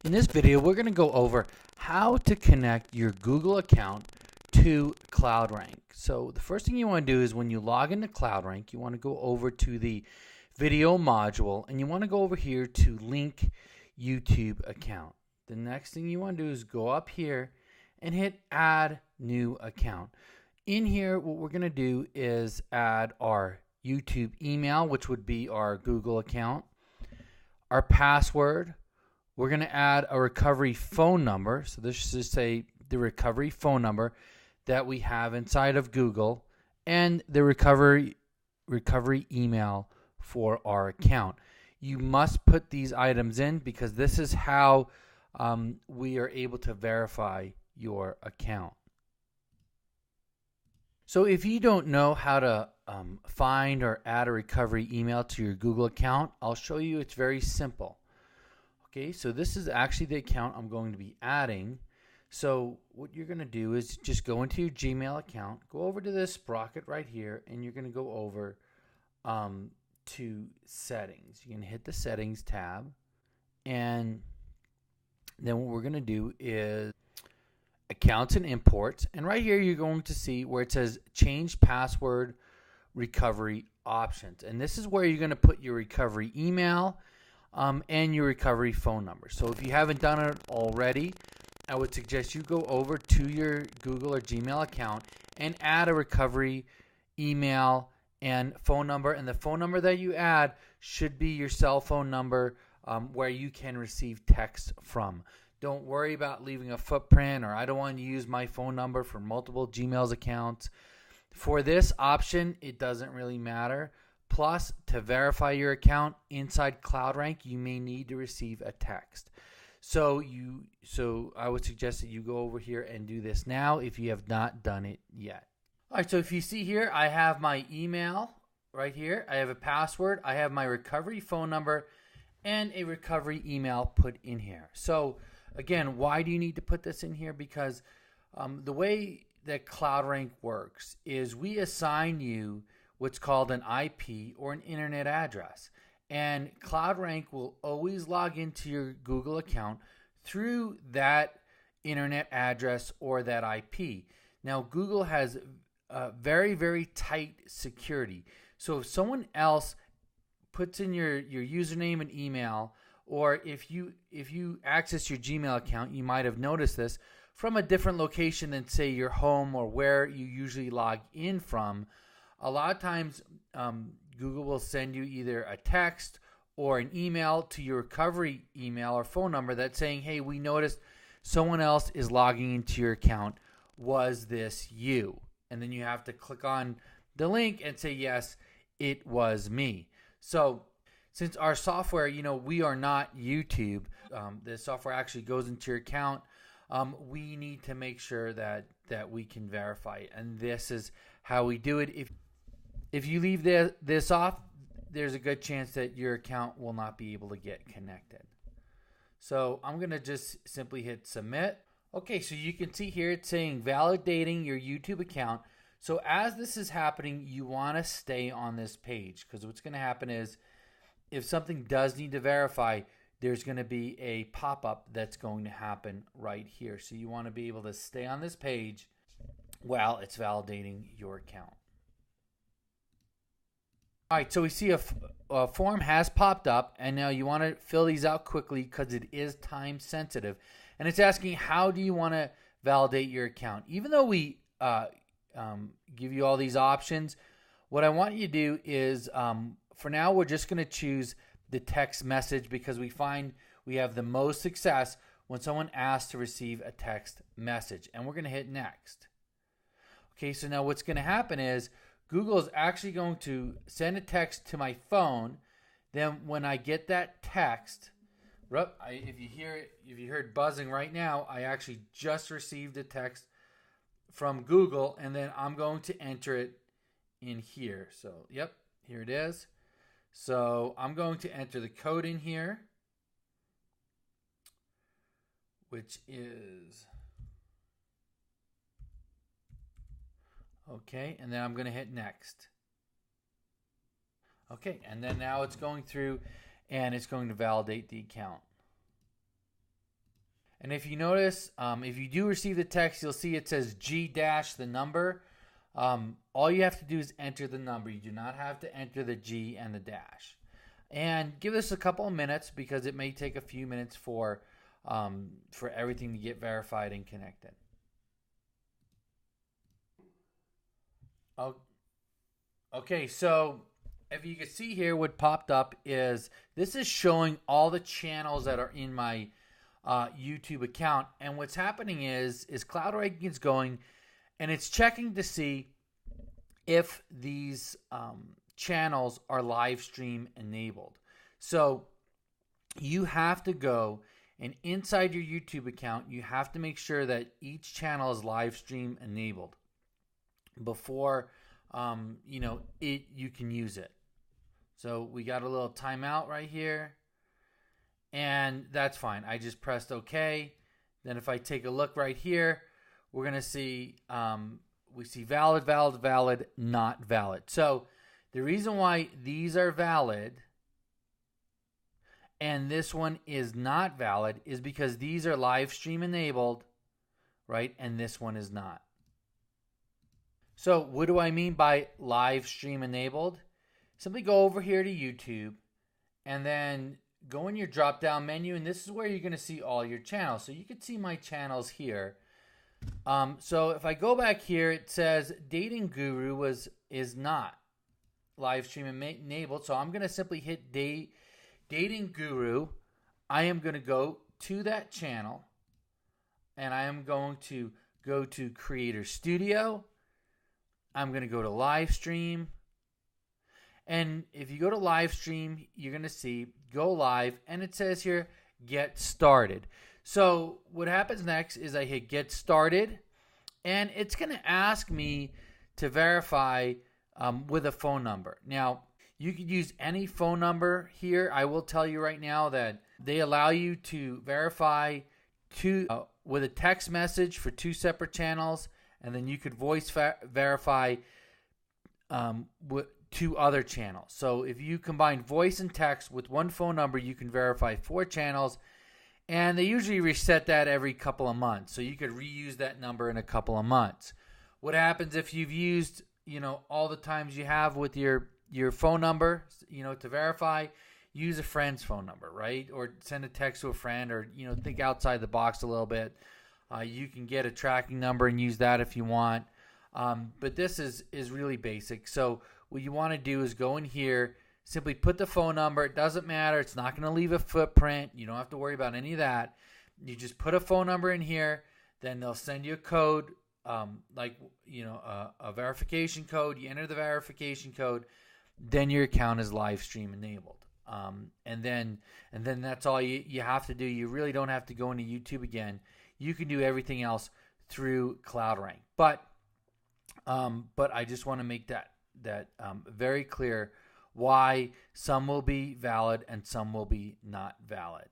In this video, we're going to go over how to connect your Google account to CloudR. So the first thing you want to do is when you log into CloudR, you want to go over to the video module and you want to go over here to link YouTube account. The next thing you want to do is go up here and hit add new account. In here, what we're going to do is add our YouTube email, which would be our Google account, our password. We're going to add a recovery phone number. So this is say the recovery phone number that we have inside of Google and the recovery email for our account. You must put these items in because this is how we are able to verify your account. So if you don't know how to find or add a recovery email to your Google account, I'll show you. It's very simple. Okay, so this is actually the account I'm going to be adding. So what you're going to do is just go into your Gmail account, go over to this sprocket right here, and you're going to go over to settings. You're going to hit the settings tab, and then what we're going to do is accounts and imports. And right here you're going to see where it says change password recovery options. And this is where you're going to put your recovery email and your recovery phone number. So if you haven't done it already, I would suggest you go over to your Google or Gmail account and add a recovery email and phone number. And the phone number that you add should be your cell phone number where you can receive text from. Don't worry about leaving a footprint, or I don't want to use my phone number for multiple Gmail's accounts. For this option, it doesn't really matter. Plus, to verify your account inside CloudR, you may need to receive a text. So I would suggest that you go over here and do this now if you have not done it yet. All right, so if you see here, I have my email right here. I have a password. I have my recovery phone number and a recovery email put in here. So again, why do you need to put this in here? Because the way that CloudR works is we assign you what's called an IP or an internet address. And CloudR will always log into your Google account through that internet address or that IP. Now, Google has very, very tight security. So if someone else puts in your username and email, or if you access your Gmail account, you might have noticed this, from a different location than, say, your home or where you usually log in from, a lot of times Google will send you either a text or an email to your recovery email or phone number that's saying, hey, we noticed someone else is logging into your account. Was this you? And then you have to click on the link and say, yes, it was me. So since our software, we are not YouTube, the software actually goes into your account, we need to make sure that we can verify it. And this is how we do it. If you leave this off, there's a good chance that your account will not be able to get connected. So I'm going to just simply hit submit. Okay, so you can see here it's saying validating your YouTube account. So as this is happening, you want to stay on this page, because what's going to happen is if something does need to verify, there's going to be a pop-up that's going to happen right here. So you want to be able to stay on this page while it's validating your account. All right, so we see a form has popped up, and now you want to fill these out quickly because it is time sensitive. And it's asking, how do you want to validate your account? Even though we give you all these options, what I want you to do is, for now, we're just going to choose the text message because we find we have the most success when someone asks to receive a text message. And we're going to hit next. Okay, so now what's going to happen is Google is actually going to send a text to my phone. Then when I get that text, if you heard buzzing right now, I actually just received a text from Google, and then I'm going to enter it in here. So, yep, here it is. So I'm going to enter the code in here, which is, okay, and then I'm going to hit next. Okay, and then now it's going through and it's going to validate the account. And if you notice, if you do receive the text, you'll see it says G dash the number. All you have to do is enter the number. You do not have to enter the G and the dash. And give this a couple of minutes because it may take a few minutes for everything to get verified and connected. Okay, so if you can see here, what popped up is this is showing all the channels that are in my YouTube account. And what's happening is CloudR is going and it's checking to see if these channels are live stream enabled. So you have to go and inside your YouTube account, you have to make sure that each channel is live stream enabled before you can use it. So we got a little timeout right here, and that's fine. I just pressed OK. Then if I take a look right here, we're going to see we see valid, valid, valid, not valid. So the reason why these are valid and this one is not valid is because these are live stream enabled, right? And this one is not. So what do I mean by live stream enabled? Simply go over here to YouTube and then go in your drop down menu, and this is where you're going to see all your channels. So you can see my channels here. So if I go back here, it says Dating Guru is not live stream enabled. So I'm going to simply hit Dating Guru. I am going to go to that channel and I am going to go to Creator Studio. I'm going to go to live stream. And if you go to live stream, you're going to see go live and it says here get started. So what happens next is I hit get started and it's going to ask me to verify with a phone number. Now, you could use any phone number here. I will tell you right now that they allow you to verify with a text message for 2 separate channels, and then you could voice verify with 2 other channels. So if you combine voice and text with one phone number, you can verify 4 channels, and they usually reset that every couple of months. So you could reuse that number in a couple of months. What happens if you've used, all the times you have with your phone number, to verify, use a friend's phone number, right? Or send a text to a friend, or, think outside the box a little bit. You can get a tracking number and use that if you want. But this is really basic. So what you want to do is go in here, simply put the phone number. It doesn't matter. It's not going to leave a footprint. You don't have to worry about any of that. You just put a phone number in here. Then they'll send you a code, a verification code. You enter the verification code. Then your account is live stream enabled. And then that's all you have to do. You really don't have to go into YouTube again. You can do everything else through CloudR. But I just want to make that very clear why some will be valid and some will be not valid.